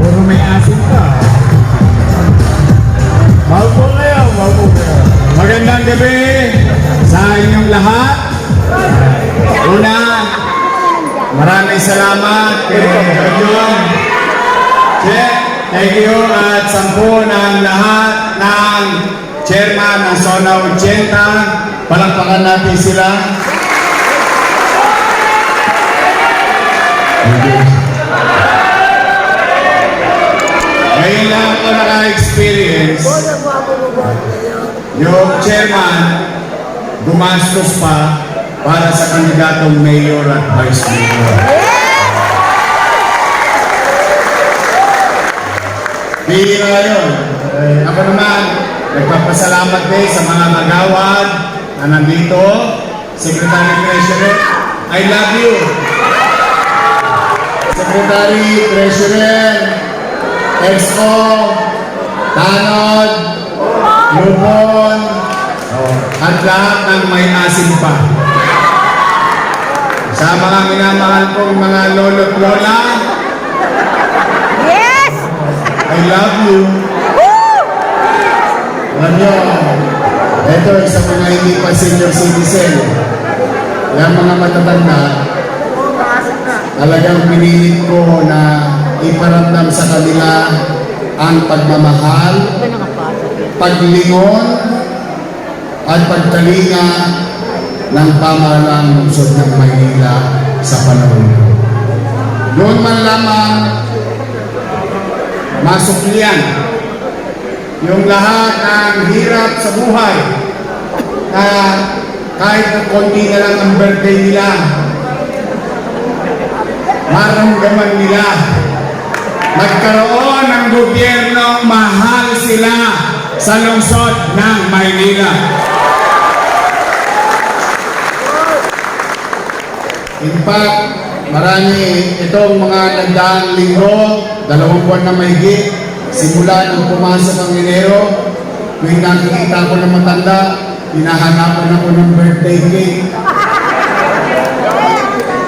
Puro may asin pa. Maupo kayo, maupo kayo. Magandang gabi sa inyong lahat. Una, maraming salamat kay John. Thank you at sampu ng lahat ng chairman ng Zona 80. Palakpakan natin sila. Ngayon lang ako naka-experience yung chairman gumastos pa para sa kandidatong mayor at vice mayor. Bihira yun. Ako naman, nagpapasalamat din sa mga magawad na nandito. Secretary Treasurer, I love you. Secretary Treasurer, Expo, Tanod, Lupon, at lahat ng may asin pa. Sa mga minamahal kong mga lolo't lola, Yes! I love you. Alam nyo, ito isa mga hindi pa senior citizen. Yung mga matatanda, talagang pinilit ko na iparamdam sa kanila ang pagmamahal, paglingon, at pagtalinga ng pamahalang lungsod ng Maynila sa panahon ko. Doon man lamang masuklian yung lahat ng hirap sa buhay na kahit na konti na lang ang birthday nila, maramdaman nila magkaroon ng gobyernong mahal sila sa lungsod ng Maynila. In fact, marami itong mga nagdaang linggo, 2 buwan na mahigit, simula nang pumasok ang Enero, may nakikita ko na matanda, hinahanapan ako ng birthday cake.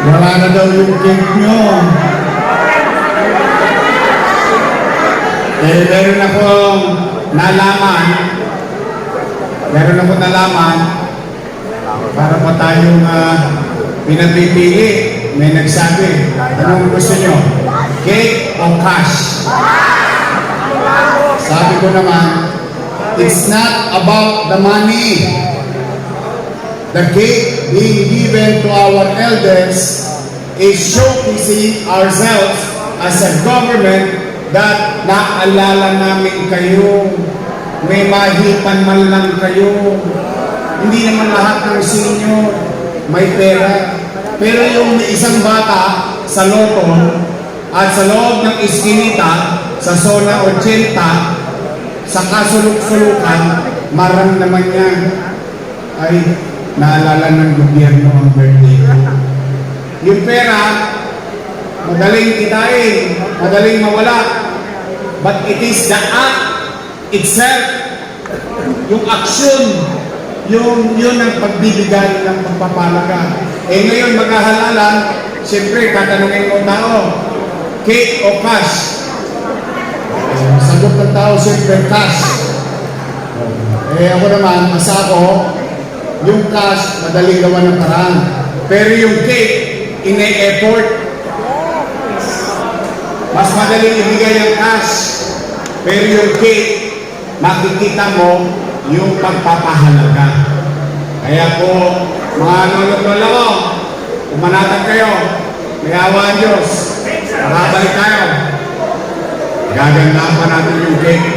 Wala na daw yung cake nyo. Meron akong nalaman, para pa tayong pinapipili. May nagsabi, anong gusto nyo? Cake o cash? Sabi ko naman, it's not about the money. The cake being given to our elders is showcasing ourselves as a government that naalala namin kayo. May mahipan man lang kayo. Hindi naman lahat ng senior may pera. Pero yung isang bata sa loto at sa loob ng iskinita sa Zona 80, sa kasuluk-sulukan, maramdaman niya ay naalala ng gobyerno ang birthday ko. Yung pera, madaling kitain, madaling mawala. But it is the act itself, yung action, yun ang pagbibigay ng pagpapalaga. Eh ngayon maghahalalan, siyempre tatanungin mo tao, cake o cash? Sagot ng tao siyempre cash. Eh ako naman, asa ko, yung cash, madaling gawa ng paraan. Pero yung cake, ine-effort. Mas madaling ibigay ang cash. Pero yung cake, makikita mo yung pagpapahalaga. Kaya po, mga lolo-lola ko, umanatag kayo, may awa ang Diyos, makabalik tayo. Gaganda pa natin yung cake.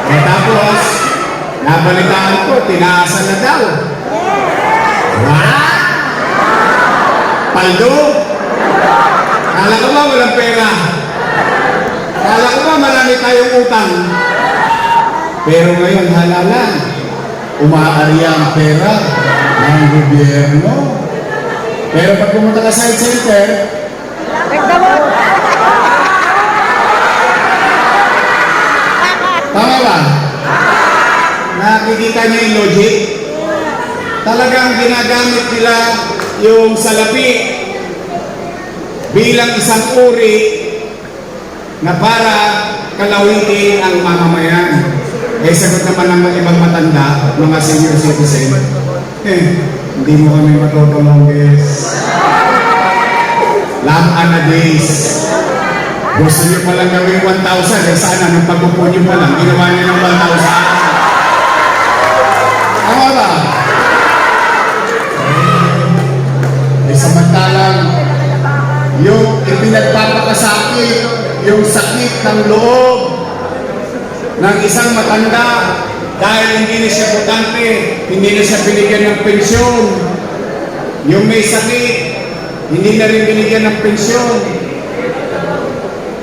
E tapos, nabalitaan ko, tinaasan na daw. Wow! Paldo! Kala ko ba walang pera? Kala ko ba marami tayong utang? Pero ngayon, halalan. Umaarya ang pera ng gobyerno. Pero pag pumunta ka sa health center, tama ba? Nakikita niyo yung logic? Talagang ginagamit nila yung salapi bilang isang uri na para kalawitin ang mamamayan. Eh, sagot naman ng ibang matanda, mga senior citizen, hindi mo kami matutulong, guys. Lam na days. Gusto niyo palang gawin 1,000, eh sana nung pagpupo niyo palang, ginawa niyo ng 1,000. Tama ba? Eh, samantalang, yung ipinagpapakasakit, yung sakit ng loob ng isang matanda dahil hindi na siya butante, hindi na siya binigyan ng pensyon. Yung may sakit, hindi na rin binigyan ng pensyon.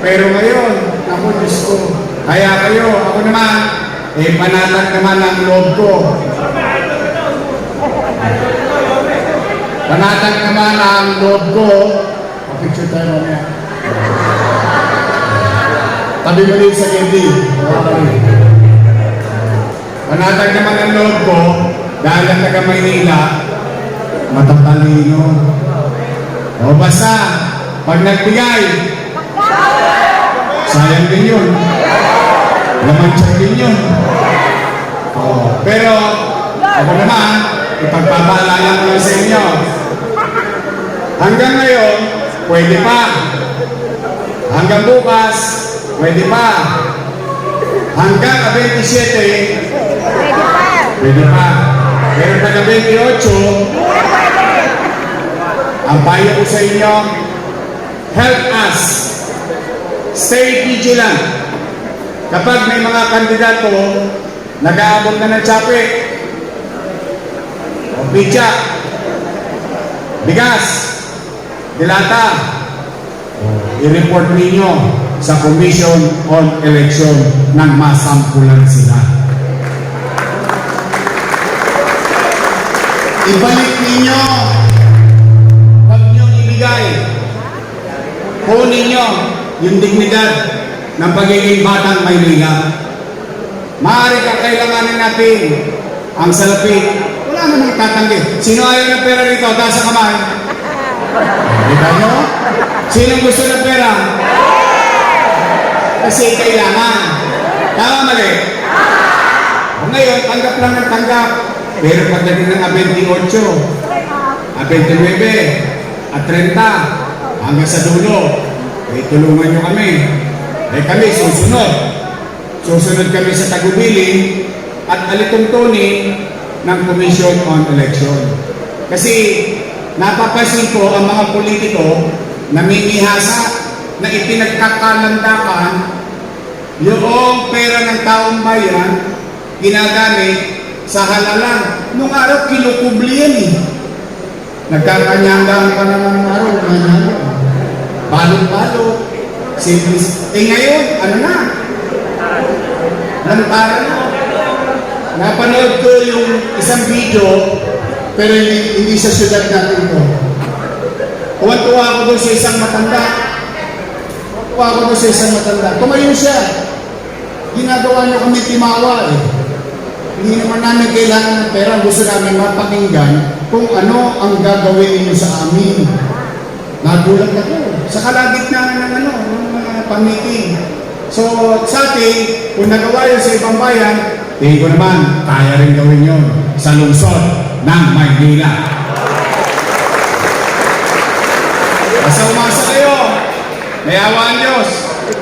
Pero ngayon, ako Diyos ko, kaya kayo, ako naman, eh panatag naman ang loob ko. Panatag naman ang loob ko. Picture tayo mamaya. Tabi mo din sa Kendi. Panatag naman ang loob ko dahil ang taga Maynila matatalino. O basta, pag nagbigay, sayang din yun. Lamansyag din yun. O, pero ako naman, ipagpapaalala ko lang sa inyo. Hanggang ngayon, pwede pa. Hanggang bukas, pwede pa. Hanggang 27, pwede pa. Pero taga 28, ang payo ko sa inyo, help us. Stay vigilant. Kapag may mga kandidato, nag-aabot na ng tsape, o pizza, bigas, dilata, i-report ninyo sa Commission on Election nang masampulan sila. Ibalik ninyo, huwag nyo ibigay. Kunin nyo yung dignidad ng pagiging batang Maynila. Maaari ka kailanganin natin ang salapi. Wala namang tatanggi. Sino ayaw ng pera rito? Taas sa kamay. Kita nyo? Sino gusto ng pera? Kasi kailangan. Tama mali? Ngayon, tanggap lang ng tanggap. Pero pagdating ng 28, 29, at 30, hanggang sa dulo, eh, tulungan nyo kami. Eh kami, susunod. Susunod kami sa tagubilin at alitungtunin ng Commission on Election. Kasi napapansin ko ang mga politiko namimihasa na ipinagkakalandakan yung pera ng taong bayan ginagamit sa halalan. Nung araw, kilukubli yan eh. Nagkakanyangaan pa naman ng araw. Balot-balot. Simplis. Eh ngayon, ano na? Lantara na. Napanood ko yung isang video, pero hindi sa syudad natin ito. Tuwan-tuwa ako doon sa isang matanda. Tumayo siya. Ginagawa niya kami timawa eh. Hindi naman namin kailangan ng pera. Gusto namin mapakinggan kung ano ang gagawin niyo sa amin. Nagulat ako. Sa kalagitnaan ng mga pamiting. So, sa atin, kung nagawa yun sa ibang bayan, tingin ko naman, kaya rin gawin yun sa lungsod ng Maynila. Basta umasa kayo, may awaan Diyos.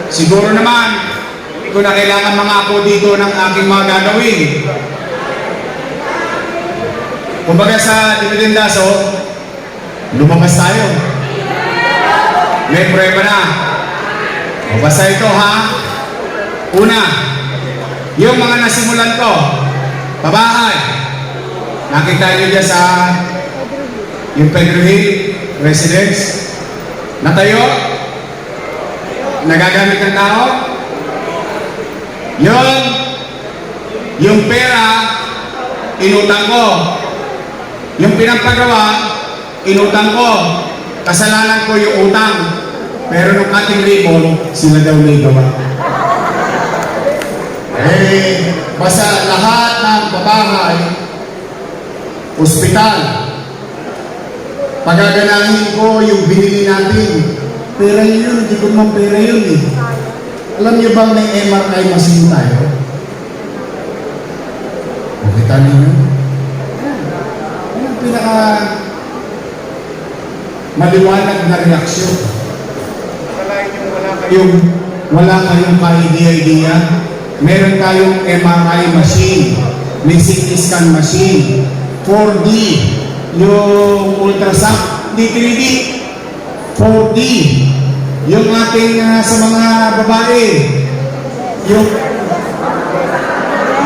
Siguro naman, hindi ko na kailangan mga ako dito ng aking mga gagawin. Kumbaga sa Dividendaso, lumabas tayo. May prueba na. O basta ito ha. Una, yung mga nasimulan ko, pabahay. Nakita niyo dyan sa yung Pedro Hill Residence. Natayo. Nagagamit ng tao. Yung pera, inutang ko. Yung pinampagawa, inutang ko. Kasalanan ko yung utang. Pero nung ating libon, sila daw may gawa. Basta lahat ng babahay, ospital, pagaganahin ko yung binili natin. Pera yun, hindi ko naman pera yun eh. Alam niyo bang may MRI machine tayo? Makita ninyo? Yan ang pinaka maliwanag na reaksyon. Wala kayong ka-idea-idea. Meron tayong MRI machine, may CT scan machine, 4D, yung ultrasound, hindi 3D, 4D, yung ating sa mga babae, yung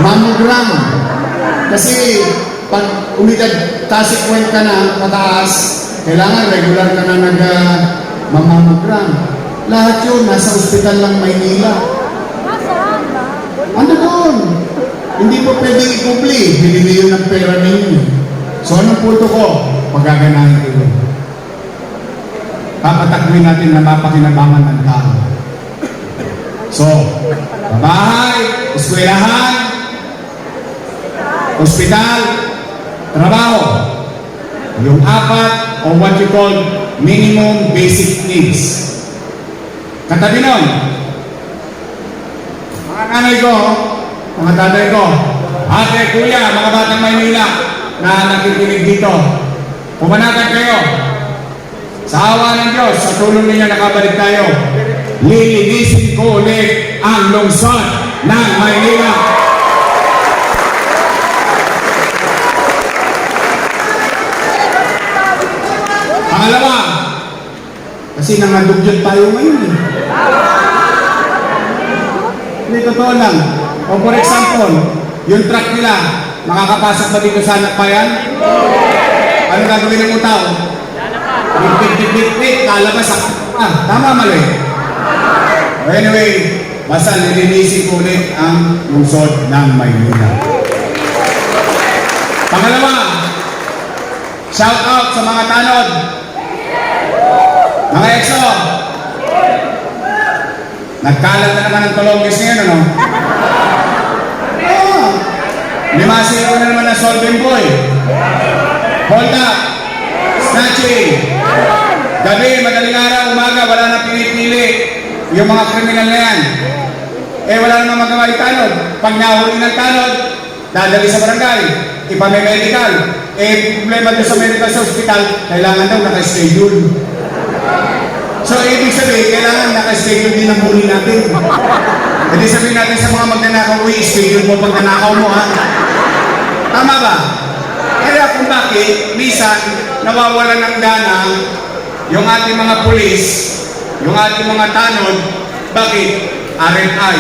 mammogram. Kasi pag umidad tasikwent ka na pataas, kailangan regular ka na nag-mammogram. Lahat yun, nasa ospital lang Maynila. Ano doon? Hindi po pwedeng ikubli. Binili yun ng pera ninyo. So, anong punto ko? Pagaganahin ko yun. Papatakwin natin na mapakinabangan ng tao. So, bahay, eskwelahan, ospital, trabaho. Yung apat o what you call minimum basic needs. Katabi nun, mga nanay ko, mga tatay ko, ate, kuya, mga batang Maynila na nakikinig dito, pumanatag kayo. Sa awa ng Diyos, sa tulong ninyo nakabalik tayo, lilinisin ko ulit ang lungsod ng Maynila. Pangalawa, kasi nangadugyot tayo ngayon eh. Hindi, totoo lang. O for example, yung truck nila, makakapasok ba dito sa anak pa yan? Ano gagawin ng utaw? Bit-bit-bit-bit, lalabas sa... tama mali. Anyway, basta nilinisin ko ulit ang lungsod ng Maynila. Pangalawa, shout out sa mga tanod. Mga EXO, nagkalat na naman ang tulongis ngayon, ano? Limasin ko na naman ang solving boy. Hold up. Snatching. Gabi, madaling araw, umaga, wala na pinipili. Yung mga kriminal na yan. Wala na magawa yung tanod. Pag nahuli ng tanod, dadali sa barangay. Ipamemedical. Problema doon sa medical sa ospital, kailangan daw naka-schedule. So, ibig sabihin, kailangan naka-schedule din ang huli natin. Hindi sabihin natin sa mga magnanakaw, schedule mo pag nanakaw mo, ha? Tama ba? Kaya kung bakit, minsan, nawawala ng gana yung ating mga pulis, yung ating mga tanod, bakit? RNI.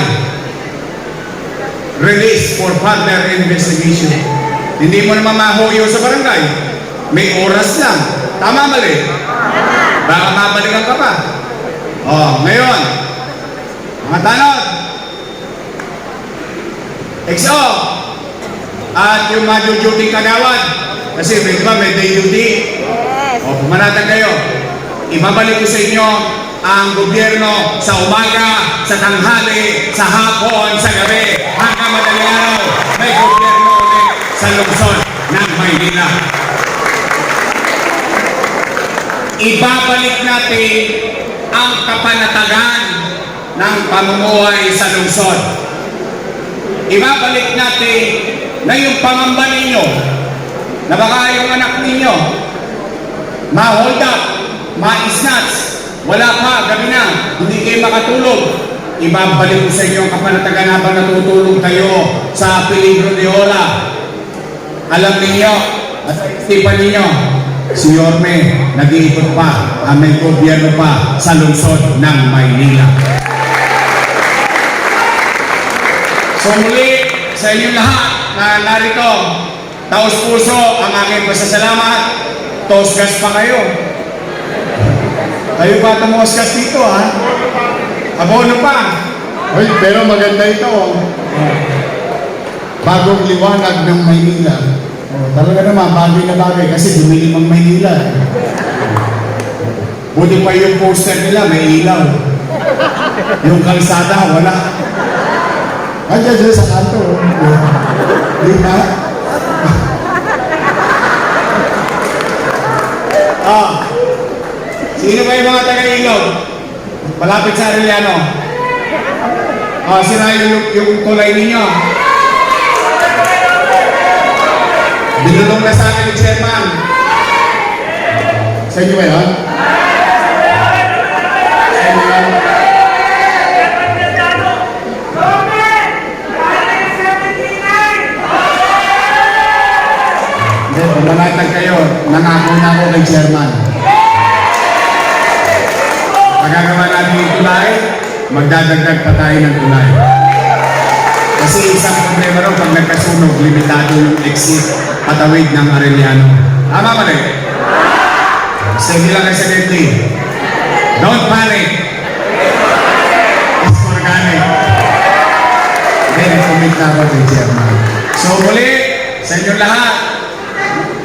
Release for further investigation. Hindi mo naman mahuyo sa barangay. May oras lang. Tama mali? Baka mabalikan ka pa. Ngayon, mga tanod, XO, at yung mga duty kagawad, kasi may day duty. Pumanatag kayo. Ibabalik ko sa inyo ang gobyerno sa umaga, sa tanghali, sa hapon, sa gabi, hanggang madaling araw, may gobyerno ulit sa lungsod ng Maynila. Ibabalik natin ang kapanatagan ng pamumuhay sa lungsod. Ibabalik natin na yung pangamba ninyo, na baka yung anak ninyo, ma-hold up, ma-snatch, wala pa, gabi na, hindi kayo makatulog. Ibabalik ko sa inyo ang kapanatagan habang natutulog kayo sa peligro ni Ola. Alam ninyo, at istipan ninyo, si Yorme, nag-iikot pa, may gobyerno pa sa lungsod ng Maynila. So muli, sa inyong lahat na narito, taos puso ang aking pasasalamat. Tosgas pa kayo. Kayo ba tumosgas dito, ha? Abono pa. Uy, pero maganda ito. Bagong liwanag ng Maynila. Talaga naman, bagay na bagay kasi dumilim ang Maynila. Buti pa yung poster nila, may ilaw. Yung kalsada, wala. Andiyan dyan sa kanto. Di ba? Ah, sino ba yung mga taga-ilog? Malapit sa Arellano. Ah, sira yung tulay ninyo. Binulong na sa akin ni Chairman. Sa inyo ba yan? Sa inyo yan? Hindi, pumalatag kayo. Nangako na ako kay Chairman. Pagkagawa natin yung tulay, magdadagdag pa tayo ng tulay. Kasi isang problema rin pag nagkasunog, limitado yung exit patawid ng Arellano. Tama ba rin? Steady lang kayo sa gently. Don't panic. It's organic. Then, commit na ako kay Chairman. So, muli, sa inyong lahat,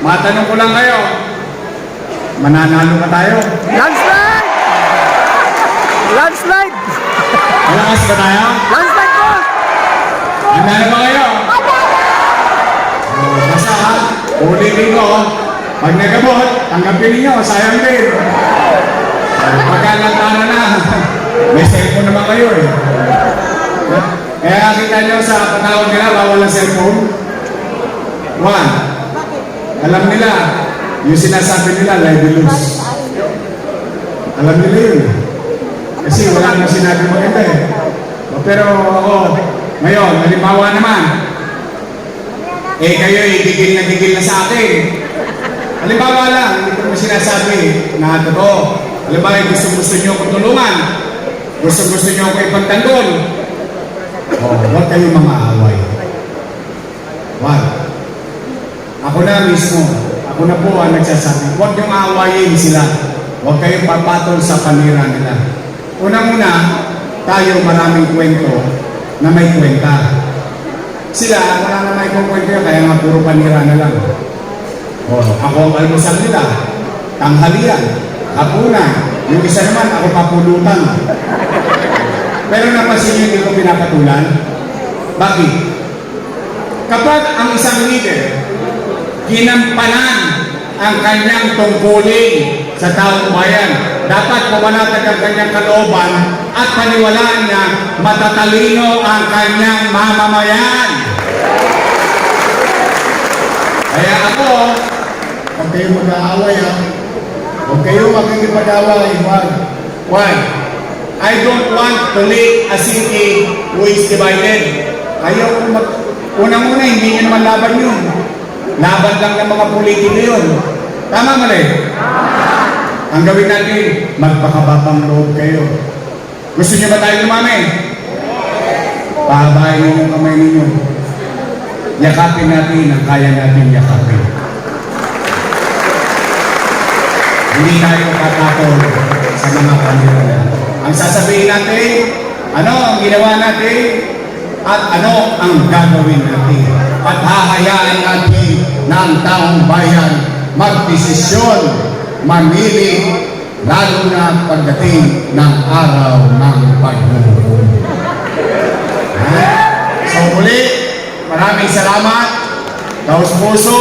matanong ko lang kayo, mananalo ba tayo? Landslide! Landslide! Malakas ba tayo? Landslide po! Handa na ba kayo? Basta ha, ulitin ko, pag nagabot, tanggapin ninyo, sayang din. Pagkalantana na, may cellphone naman kayo eh. Kaya kita nyo sa patawag nila, bawal ang cellphone. One, alam nila, yung sinasabi nila, libelous. Alam nila yun. Kasi wala nang sinabi maganda eh. Pero ako, ngayon, halimbawa naman, kayo gigil na sa akin. Halimbawa lang, hindi ko sinasabi na totoo. Halimbawa, gusto nyo akong tulungan. Gusto nyo ako ipagtanggol. Huwag kayong mga away. Wag. Ako na mismo, ako na po ang nagsasabi, huwag niyong aawayin sila. Huwag kayong papatol sa panira nila. Unang-una, tayo maraming kwento na may kwenta. Sila, wala na may kwento yan, kaya nga puro panira na lang. Ako ang almusal nila, tanghalian, hapunan, yung isa naman, ako papulutan. Pero napansin niyo hindi ko pinapatulan? Bakit? Kapag ang isang leader, ginampanan ang kanyang tungkulin sa taong bayan, dapat pumanatag ang kanyang kalooban at paniwalaan niya matatalino ang kanyang mamamayan. Kaya ako, Huwag kayong mag-aaway ha. Huwag kayong makikipag-away. why? I don't want to lead a city who is divided. Ayaw ko unang-una, hindi nyo naman laban yun. Laban lang ng mga politiko yun. Tama mo rin? Ang gawin natin, magpakabapang loob kayo. Gusto nyo ba tayo lumami? Pahabahin nyo yung kamay ninyo. Yakapin natin ang kaya natin yakapin. Hindi tayo katakot sa mga kanila. Ang sasabihin natin, ano ang ginawa natin, at ano ang gagawin natin. At hahayaan natin ng taong bayan magdesisyon, mamili, lalo na pagdating ng araw ng paghuhukom. So muli, maraming salamat. Taos puso,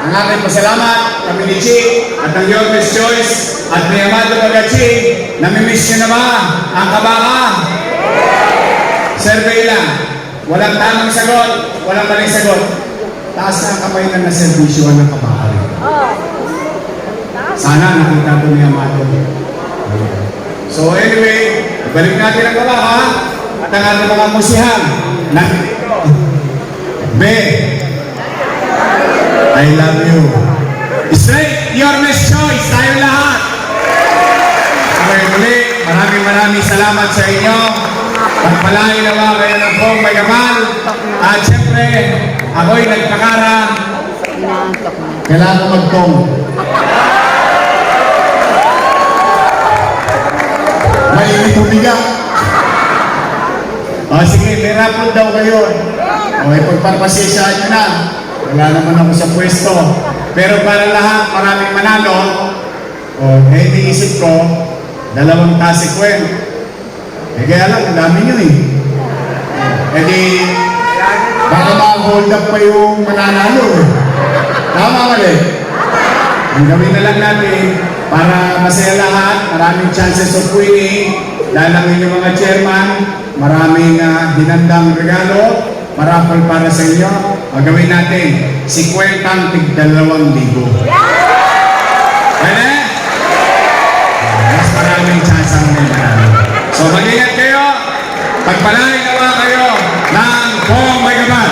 ang aking pasalamat, kami ni Chief at ang Yorkers Choice at ni Amado Pagachi, namimiss nyo na ba ang kabaka? Survey lang. Walang tamang sagot, walang maling sagot. Taas na ang kamay na naservisyoan ng kabaka rin. Sana nakita ko ni Amado. So anyway, balik natin ang kabaka at ang ating mga musihan. Be, I love you. Straight, your best choice, tayong lahat. Okay, muli, maraming salamat sa inyo. Pagpalain nawa kayo ng pong mayaman. At syempre, ako'y nagpakara. Kailangan ko magtong. Mainit humiga. Sige, may rapod daw kayo. Okay, pagpapasisyahan nyo na. Wala naman ako sa pwesto. Pero para lahat, maraming manalo. Iniisip ko, 2 tasikwen. Kaya lang, ang dami nyo eh. di, baka ma-hold up pa yung mananalo. Tama mali? Ang gawin na lang natin, para masaya lahat, maraming chances of winning, dahil ang inyong mga chairman, maraming hinandang regalo, marapol para sa inyo. Ang gawin natin, si Kwentang tig 2,000. Pwede? Mas maraming chance ang may manalo. So mag-ingat kayo, pagpalain nawa kayo ng Pong May Gabay.